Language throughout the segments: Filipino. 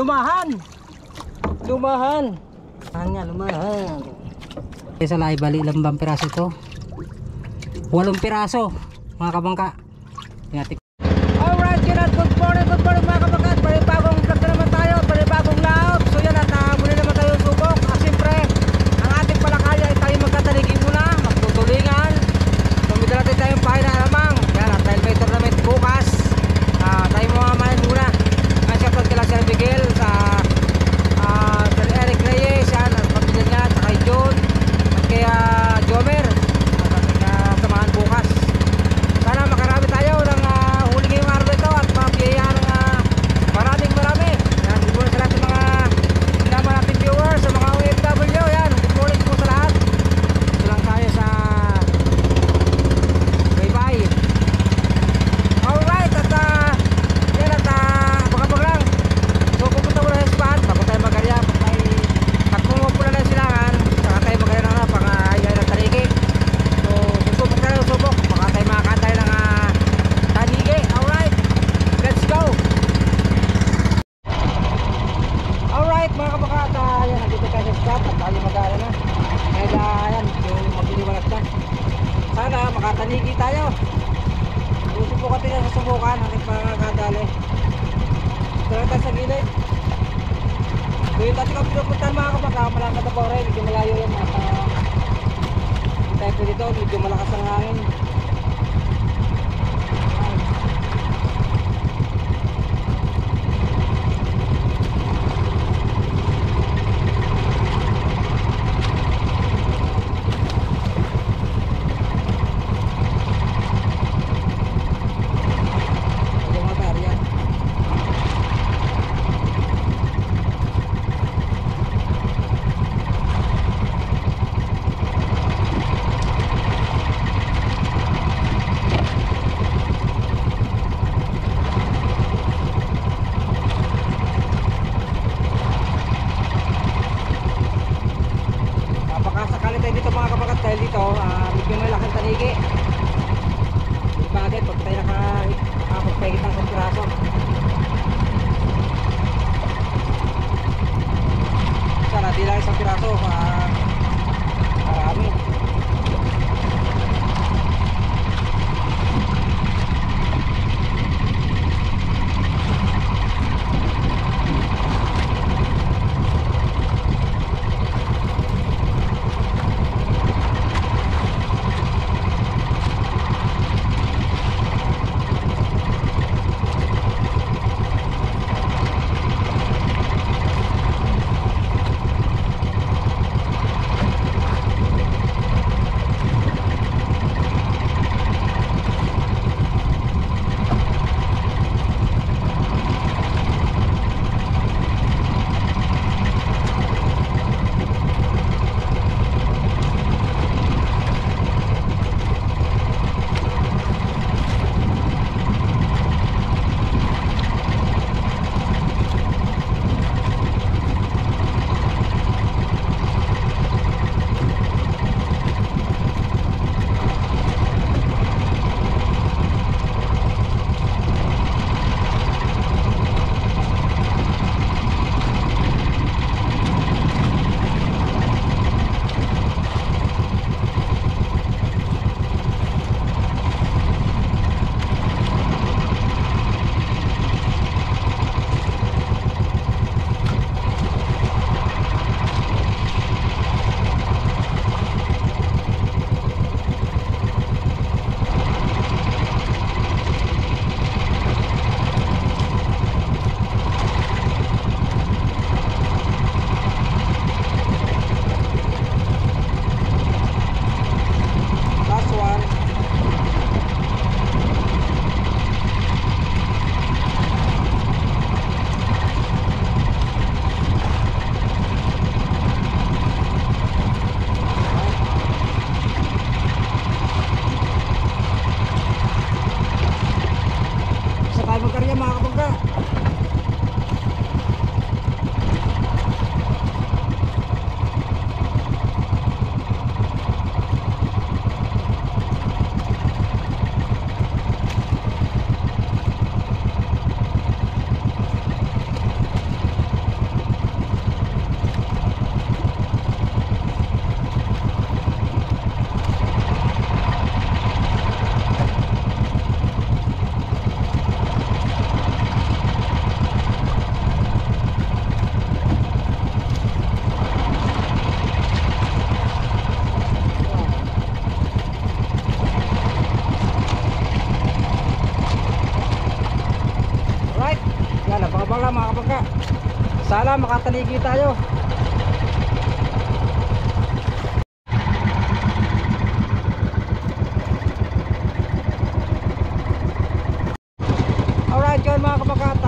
Lumahan. Lumahan. Hanya lumahan. Sa lahi bali ilang bang piraso ito? 8 piraso mga kabangka. Alright, good morning mga kabangka. Panibagong vlog na naman tayo, panibagong laot. So yan at muli naman tayo subok. Siyempre, ang ating palakaya ay tayo magkataligi muna, magtutulingan. Tumidala natin tayong pahay na alamang. Yan at dahil may tournament bukas, tayo mga main muna. Ang shoutout kila Sir Miguel sa Sir Eric Reyes, yan at pagbilan niya, at kay John at kaya Jomer at samahan bukas. Sana makarami tayo ng huli ngayong araw ito at mapiyayahan ng marami. Yan, good morning sa lahat ng mga naman natin viewers, sa mga OFW. Yan, good morning po sa lahat. Ito lang tayo sa bye-bye. Alright, at yan at abang-abang lang. So pupunta muna sa spot bago tayo magarya. Pag pumupula na yung silangan, saka tayo magarya na pang ayaw ng taligi. So susubok tayo, susubok. Baka tayo makakantay ng taligi. Alright, let's go. Alright mga kabakat, yan, nandito tayo sa spot at tayo mag-aara na. Kaya yan, yung magliliwanag na. Sana makataligi tayo. Susubukan tayo sa subukan hanggang makakadali. Ito lang tayo sa gilid. So yung dati kong pinupuntahan mga kabakat, malakad na bawre, medyo malayo yan. Tayo po dito, medyo malakas ang hangin. magkataligi tayo. Alright yun mga kabakat,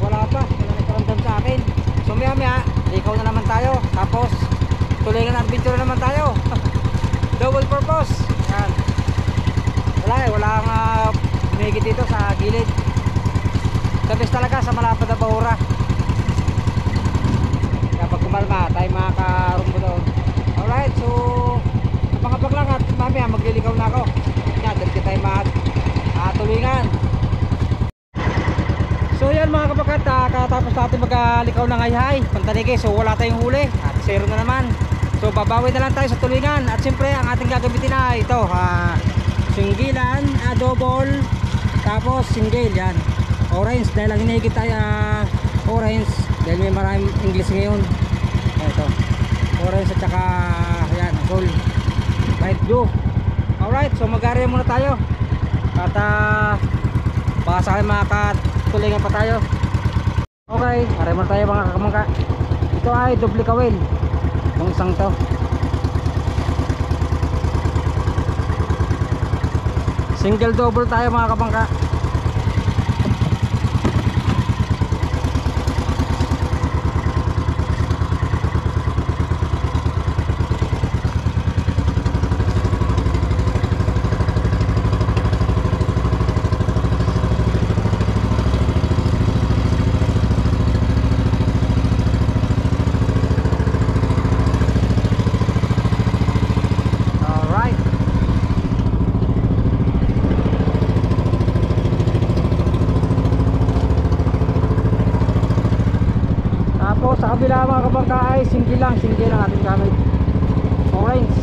wala nagkaramdam sa akin. So maya maya likaw na naman tayo, tapos tulingan adventure naman tayo. Double purpose yan. Walang humigit dito sa gilid. The best talaga sa malapad na bahura. Kapag kumalma tayo makakarumbo doon. Alright, so abang-abang lang at mamaya magliligaw na ako. Yan, dito tayo tulingan. So yan mga kabakat, katapos natin maglikaw ng hayhay pantanigi, so wala tayong huli at zero na naman. So babawi na lang tayo sa tulingan. At siyempre ang ating gagamitin na ito, singgilan, double, tapos single yan. Orange dahil ang hinihigit tayo orange dahil may maraming English ngayon. Ito orange at saka yan, gold, light blue. Alright, so mag-area muna tayo at baka sakali makatulingan pa tayo. Okay, area muna tayo mga kakamangka. Ito ay doble kawil yung isang to. Single double tayo mga kabangka. Sa kabila mga kabangka ay single lang ating gamit, orange.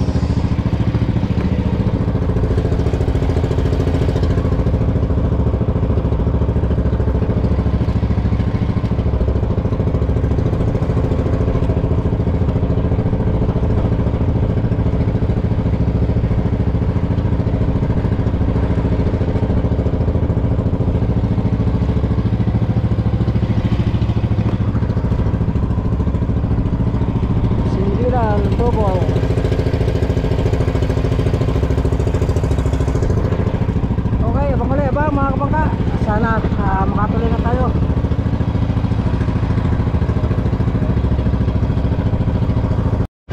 Okay, abang ulit mga kabangka. Sana makatuloy na tayo.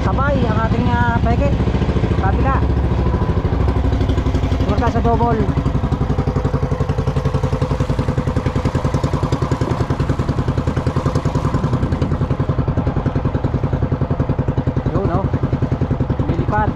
Sabay ang ating peke kapila. Turta sa double. Yun o, nilipad.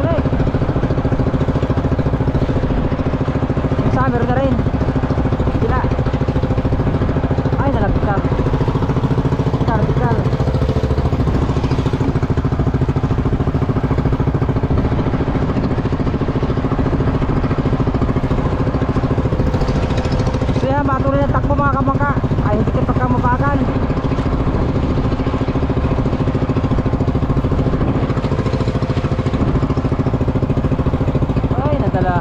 ulit. Yung summer na rin. Sila. Ay, nalagkal. Nalagkal. So yan, matuloy ng takbo mga kamangka. Ay, hindi ka pagkamabagal. Ay, nadala.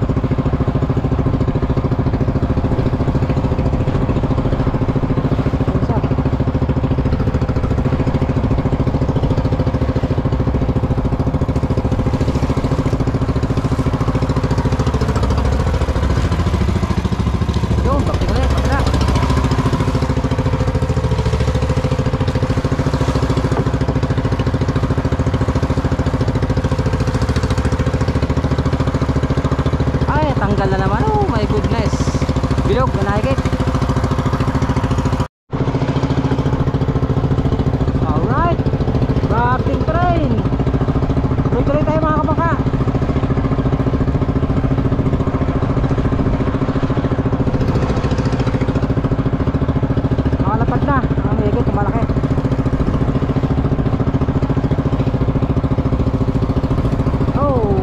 Yun, bakit ulit, bakit na? Ay, tanggal na naman. Oh my goodness. Bilog, nanahigit. Alright. Rafting train. Tuloy-tuloy tayo mga kabangka. Makalapad na. Ang higit, malaki. Oh.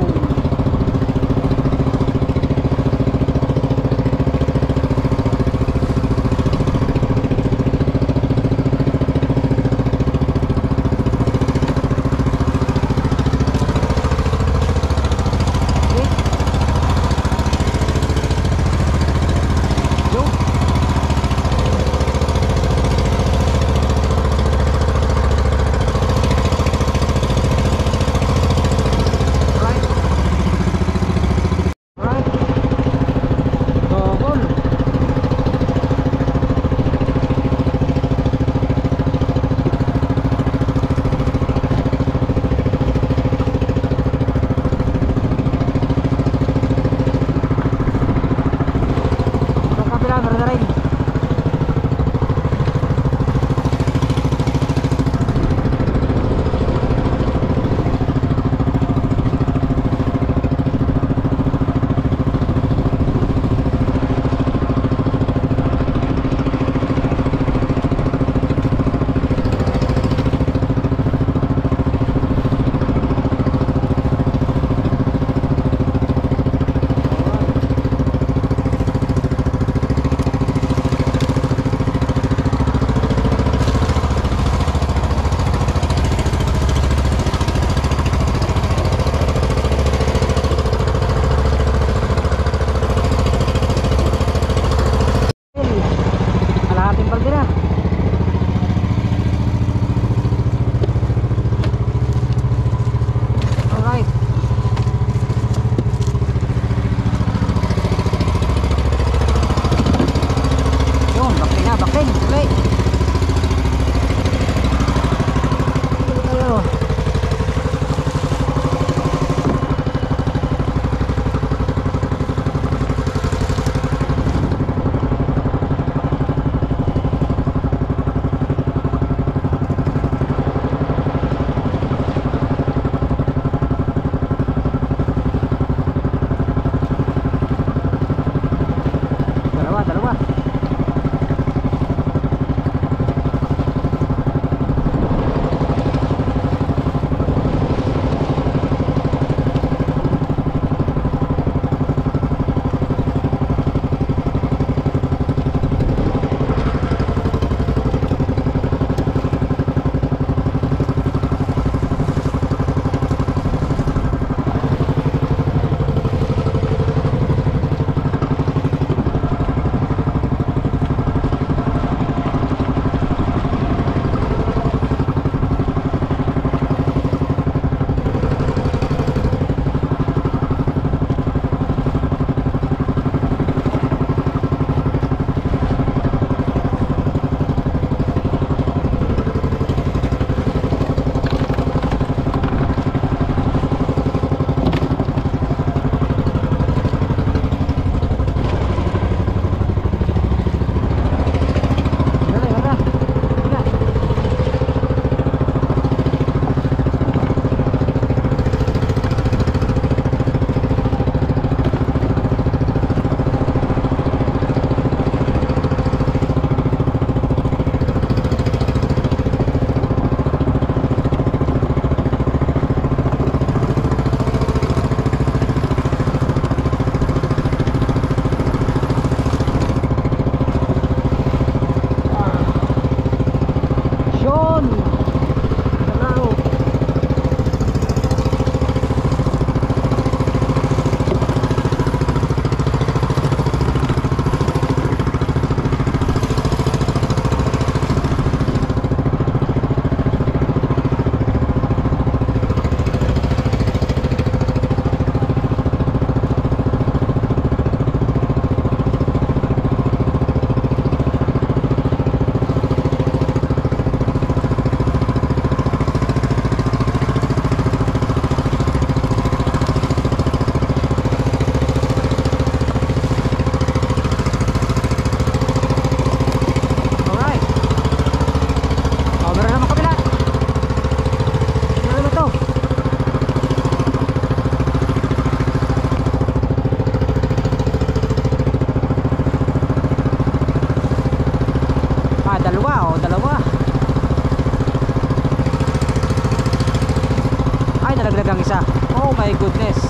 my goodness.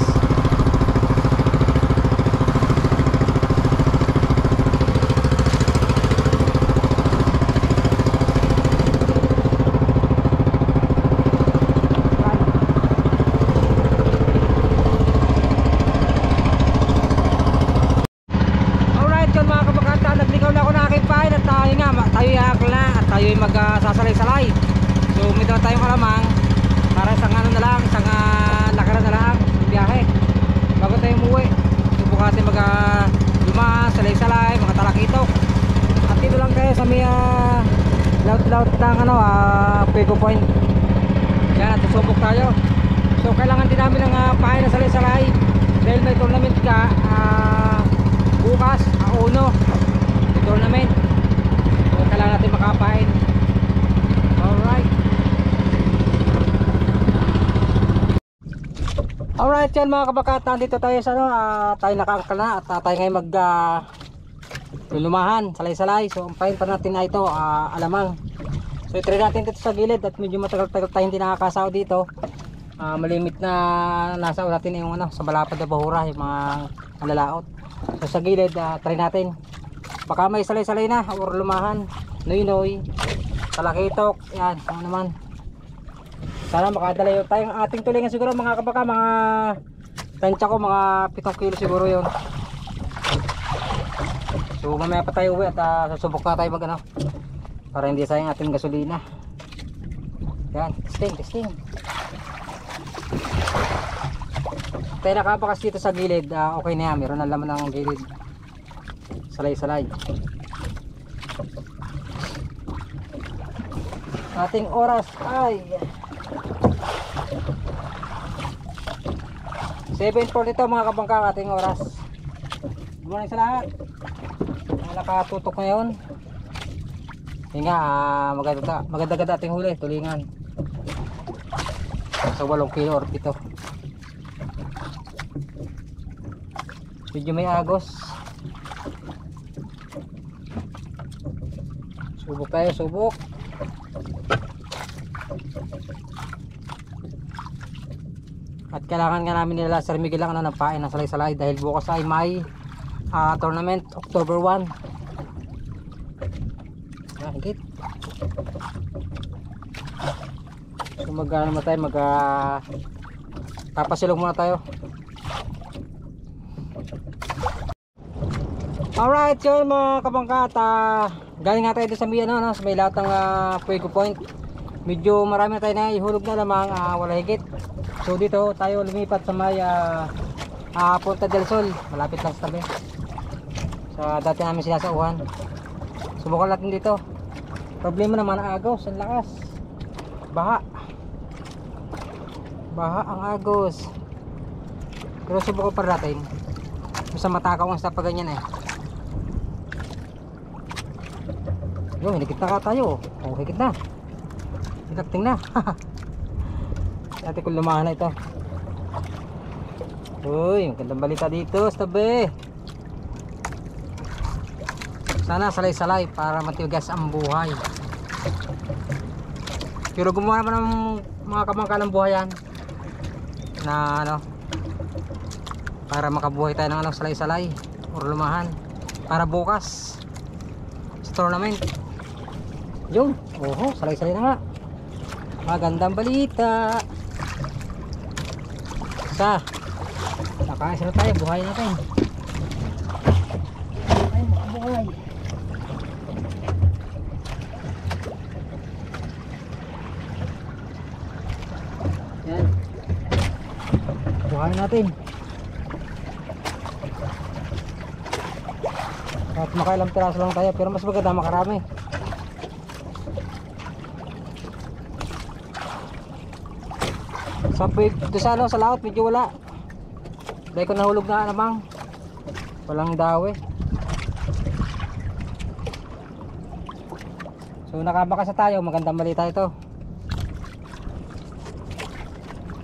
Magsasalay-salay. So may dala tayong kalamang para isang ano na lang, isang lakaran na lang ng biyahe bago tayo umuwi. Subukan natin lumaan, salay-salay, mga talakitok. At dito lang tayo sa may laut-laut ng Pego Point. Yan, at susubok tayo. So kailangan din namin ng pahay na salay-salay dahil may tournament ka bukas, uno may tournament. So kailangan natin makapain. Alright yan mga kabakatan, dito tayo sa tayo nakaangkal na at tayo ngayon lulumahan, salay-salay. So umpahin pa natin na ito, alamang. So i-try natin dito sa gilid at medyo matagal-tagal tayo hindi nakakasaw dito. Malimit na nasaw natin yung sa balapad na bahura, yung mga nalalaot. So sa gilid, try natin. Baka may salay-salay na or lumahan, noy-noy, talakitok, yan, ano naman. Sana makadala yun tayong ating tulingan siguro mga kabaka, mga tansya ko mga 7 kilo siguro yun. So mamaya pa tayo uwi at susubok na tayo para hindi sayang ating gasolina. Yan, testing. Tayo nakapakas dito sa gilid, okay na yan, meron na laman ng gilid. Salay-salay. Ating oras ay 7:42 mga kabangka, ating oras. Good morning sa lahat. Nakatutok ngayon. Yun nga, maganda ating huli, tulingan. Sa 8 kilo or 7. Medyo may agos. Subok tayo, subok. At kailangan nga namin nila Sir Miguel lang ng pain ng salay-salay dahil bukas ay may tournament, October 1. Higit. So naman tayo, papasilog muna tayo. Alright, yun mga kabangkat, galing nga tayo doon sa may lahat ng Pego Point. Medyo marami na tayo na ihulog na lamang, wala higit. So dito tayo lumipat sa may Punta del Sol, malapit lang sa tabi. Sa dati namin sinasauhan. Subukan natin dito. Problema naman ang agos, ang lakas. Baha ang agos. Pero subukan pa natin. Basta matakaw ang sa ganyan Yo, higit na ka tayo. Oh, higit na. Higit na. Dati kung lumahan na ito. Uy, magandang balita dito sa tabi. Sana salay-salay para matigas ang buhay. Pero gumawa naman ng mga kamangka ng buhayan na para makabuhay tayo ng salay-salay or lumahan para bukas sa tournament. Yun, salay-salay na nga. Magandang balita. Nakaisa na tayo, buhay natin. Ay, makabuhay. Yan. Buhay natin. At makailang piraso lang tayo, pero mas maganda makarami. Sa laot medyo wala dahil ko nahulog na namang walang dawe. So nakabakas na tayo, magandang balita ito.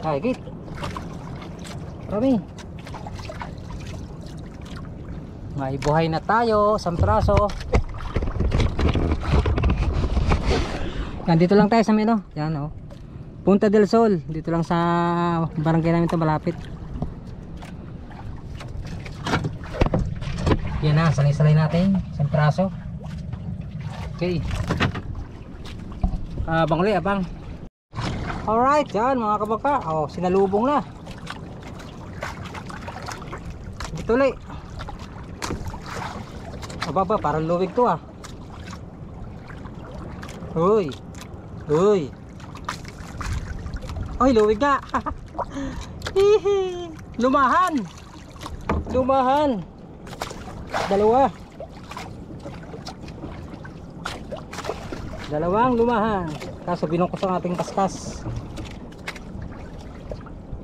Higit marami, may buhay na tayo, samtraso. Nandito lang tayo sa yan Punta del Sol, dito lang sa barangay namin to, malapit. Yan na, salay-salay natin, isang piraso. Okay. Abang ulit, abang. Alright, yan mga kabaka. Oh, sinalubong na. Dito ulit. Aba, parang luwig to ah. Uy. Uy. Ay, luwig nga. Lumahan. Lumahan. Dalawa. Dalawang lumahan. Kaso binungkos ang ating kaskas.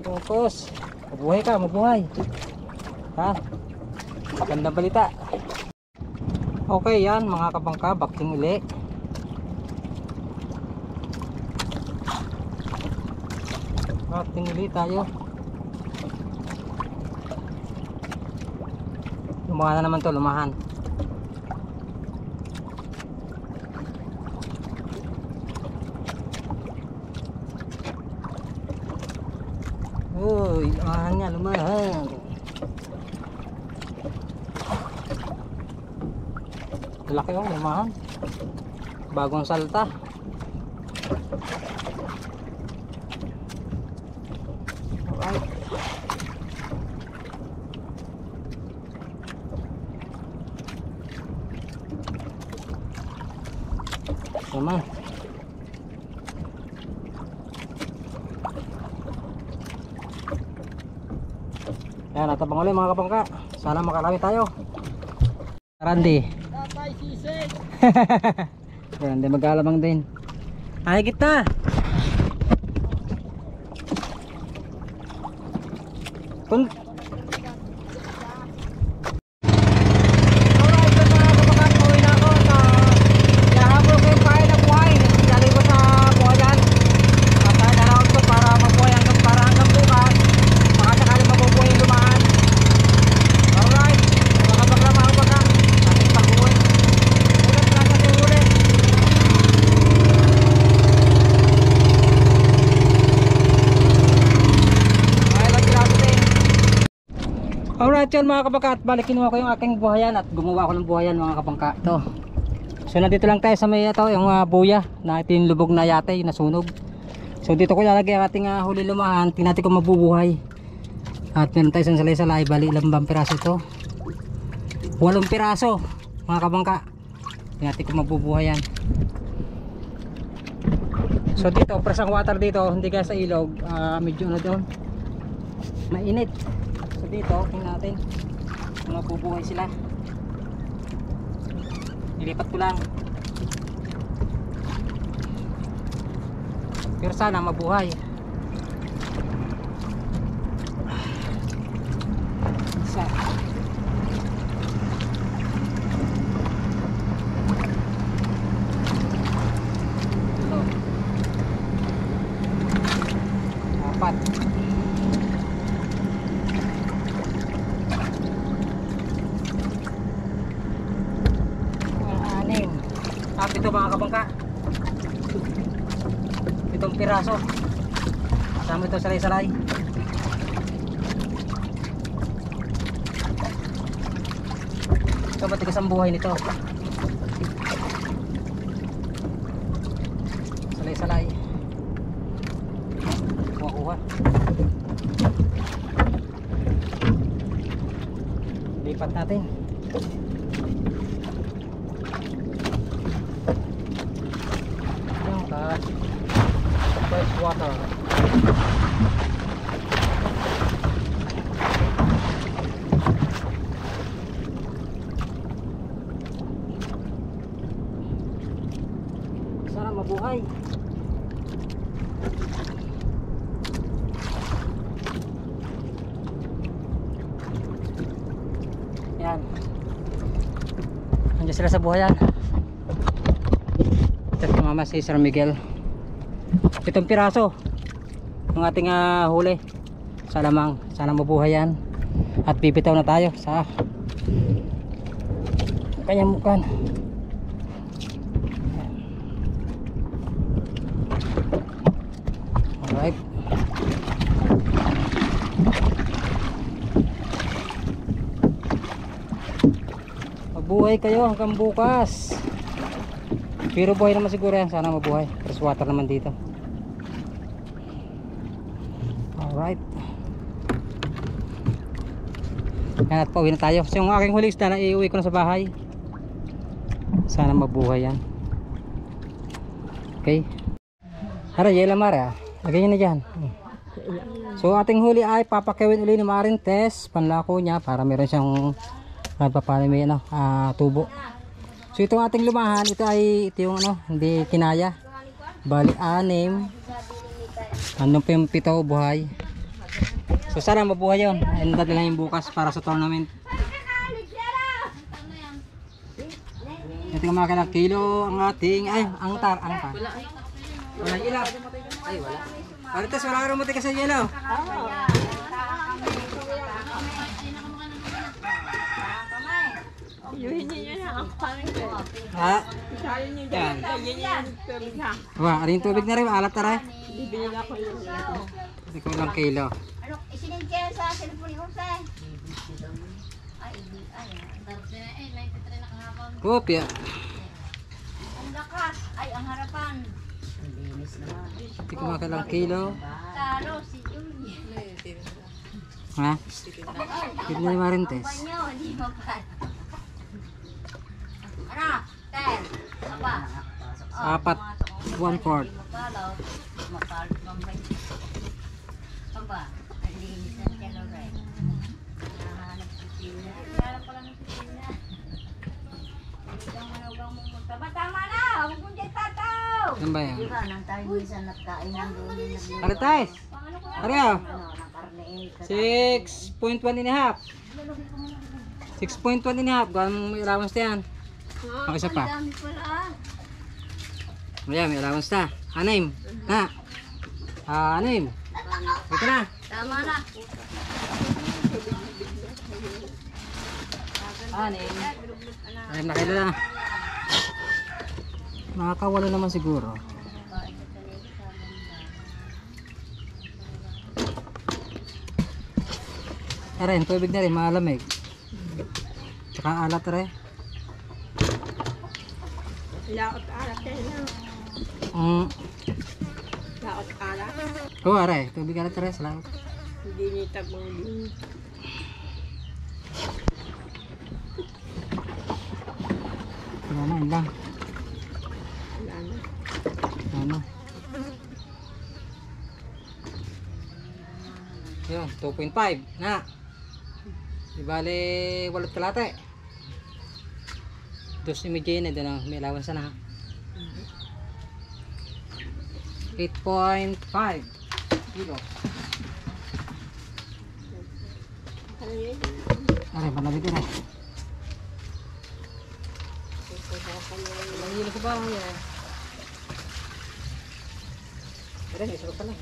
Binungkos. Mabuhay ka, mabuhay. Ha? Magandang balita. Okay, yan mga kabangka, bakting uli. Bakting uli tayo. Lumahan na naman to, lumahan. Uy, lumahan nga, lumahan. Laki oh, lumahan. Bagong salta. Alright. Naman. Yan, natabang ulit mga kabangka. Sana makarami tayo. Randy. Tatay sisig. Randy mag-aalamang din. Ay, kita. Kun alright yun mga kabangka, at balik kinuha ko yung aking buhayan at gumawa ko ng buhayan mga kabangka. Ito. So nandito lang tayo sa may ito, yung buya na ito yung lubog na yate, yung nasunog. So dito ko ilalagay ang ating huli lumahan. Tingnan natin kung mabubuhay. At meron tayo sa salay-salay, bali ilang bang piraso ito? 8 piraso mga kabangka. Tingnan natin kung mabubuhay yan. So dito, presang water dito, hindi kaya sa ilog, medyo na doon mainit. So dito, tingnan natin kung mabubuhay sila. Nilipat ko lang. Pero sana mabuhay. Isa. Ito. 4. Ito mga kabangka, 7 piraso. Kasama ito salay-salay. Ito matigas ang buhay nito. Salay-salay. Kuha-kuha. Lipat natin. Fresh water. Sana mabuhay. Yan. Andiyan sila sa buhayan. Ito mama si Sir Miguel. 7 piraso ng ating huli sa lamang. Sana mabuhay yan at bibitaw na tayo sa kanyang mukan. mabuhay kayo hanggang bukas. Pero buhay naman siguro yan, sana mabuhay. Fresh water naman dito. Alright. Yan, at pauwi na tayo. So yung aking huling isda na iuwi ko na sa bahay. Sana mabuhay yan. Okay. Hara, yela mara. Lagay nyo na dyan. So ating huli ay papakawin uli ni Marintes. Panlako niya para meron siyang papali may tubo. So itong ating lumahan, ito yung hindi kinaya. Bali 6. Andun pa yung 7 buhay. So sana mabuhay yun. And dati lang yung bukas para sa tournament. Ito yung mga kanang kilo ang ating, ang tar. Wala ilaw. Ay wala. Marites, wala rin mo tika sa yelo. Ha? Yan. Wah, ada yung tubig na rin. Alat na rin. Hindi ko lang kilo. Ano, isiningkaya sa cellphone ko sa. Kopya. Ang lakas, ay ang harapan. Hindi ko makalang kilo. Talo si Junior. Ha? Kilo na yung Marintes. Banyo, hindi mo pa. Ano? 10. Apa? 4. 1/4. Makalit mamay. Aba, alinis ng kaloray. Nahanap si Tina. Kaya pala ng si Tina. Hindi kang manawagang mumunta. Tama na! Huwag mong dyan tataw! Saan ba yan? Diba, nang tayo minsan nagkainan doon yung Marites! Ano yan? ng karne. 6.1 and a half. 6.1 and a half. Gano'ng may allowance na yan? Ang isa pa. Ang dami pala. Ayan, may allowance na. Anim. Na. Anim. Ito na. Tama na. Anim. Anim na kilo na. Nakakawalo naman siguro. Ayan, tubig na rin, malamig. Tsaka alat rin. Laot alat yan lang. Laot alat. Oo, aray. Tubig alat rin, salamat. Hindi niya tabong din. Wala na, yun lang. Wala na. Ano? Yun, 2.5 na. Di bale, 8 kalate. 2.5 na doon, may allowance na. 8.5 kilo. Aray, panabit yun eh. Mahilo sa bahay eh. Aray, may sarap pala.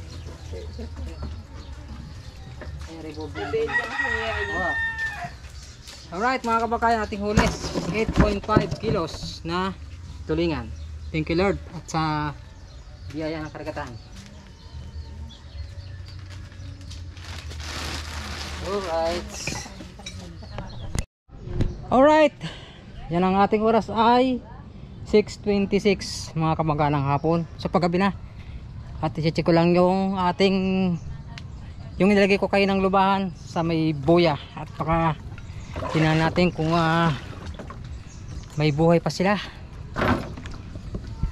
Ay, aray, bobo. Oh. Alright mga kabakayan, ating hulis 8.5 kilos na tulingan. Thank you Lord at sa biyaya ng karagatan. Alright, yan ang ating oras ay 6:26 mga kamag-anang hapon. So paggabi na. At i-check ko lang yung ating yung nilagay ko kayo ng lubahan sa may buya. At baka tingnan natin kung may buhay pa sila.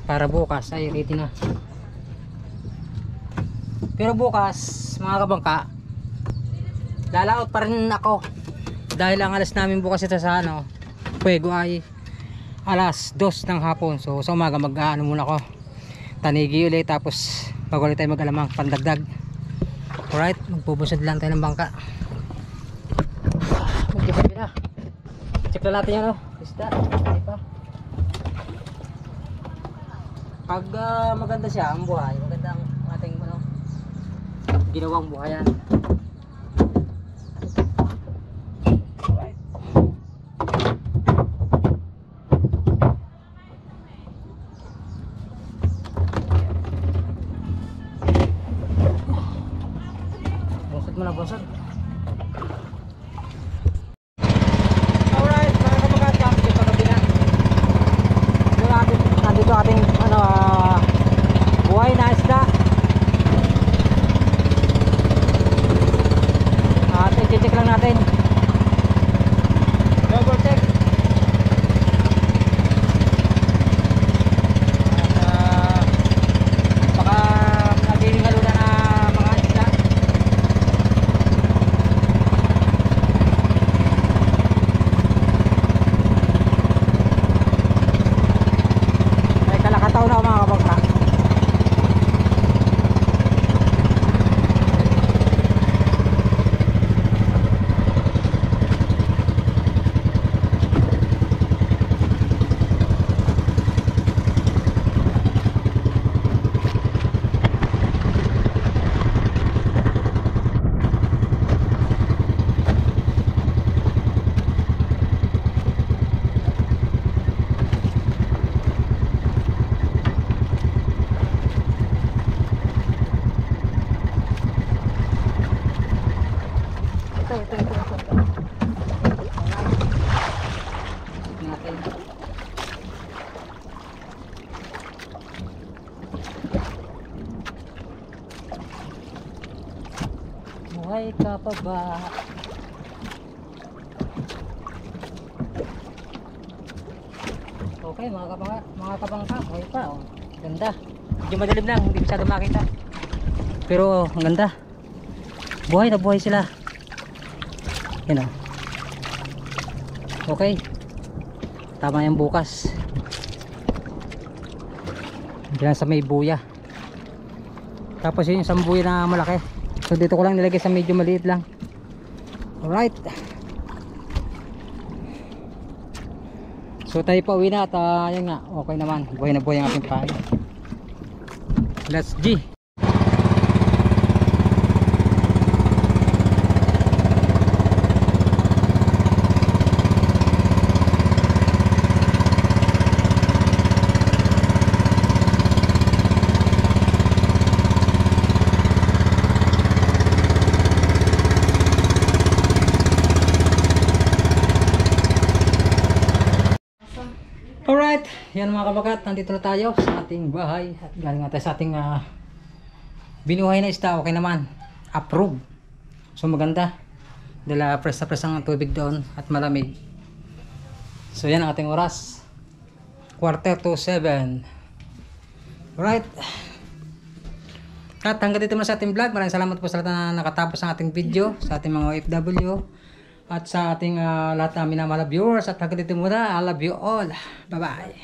Para bukas ay ready na. Pero bukas mga kabangka, lalaot pa rin ako. Dahil ang alas namin bukas ito sa Puego ay alas 2 ng hapon. So sa umaga mag-ano muna ako, tanigi ulit, tapos bago ulit tayo mag-alamang pandagdag. Alright, magpupusod lang tayo ng bangka. Magkipabi na. Check na natin yan isda. Hindi pa. Pag maganda siya ang buhay, maganda ang ating ginawang buhayan. Bonsod mo na, bonsod. Alright, mga kamag-anak, check lang natin. Double check. Baka naghihingalo na mga isla. Ay, kalakataw na mga kabangka. Natin. Buhay ka pa ba? Okay mga kabangka, buhay pa oh. Ganda. Medyo madilim lang, hindi masyado makita. Pero ang ganda. Buhay na buhay sila. Yan oh. Okay. Tama yung bukas. Diyan sa may buya. Tapos yun yung isang buya na malaki. So dito ko lang nilagay sa medyo maliit lang. Alright. So tayo pa uwi na at yan nga. Okay naman. Buhay na buhay ang ating pahay. Let's G. Alright, yan mga kabagat, nandito na tayo sa ating bahay at galing nga tayo sa ating binuhay na isda. Okay naman, approve. So maganda dala press na press ang tubig doon at malamig. So yan ang ating oras, 6:45. Alright, at hanggang dito muna sa ating vlog. Maraming salamat po sa lahat na nakatapos ng ating video, sa ating mga OFW at sa ating lahat na minamahal viewers. At hanggang dito muna, I love you all. Bye bye.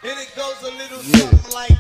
And it goes a little something like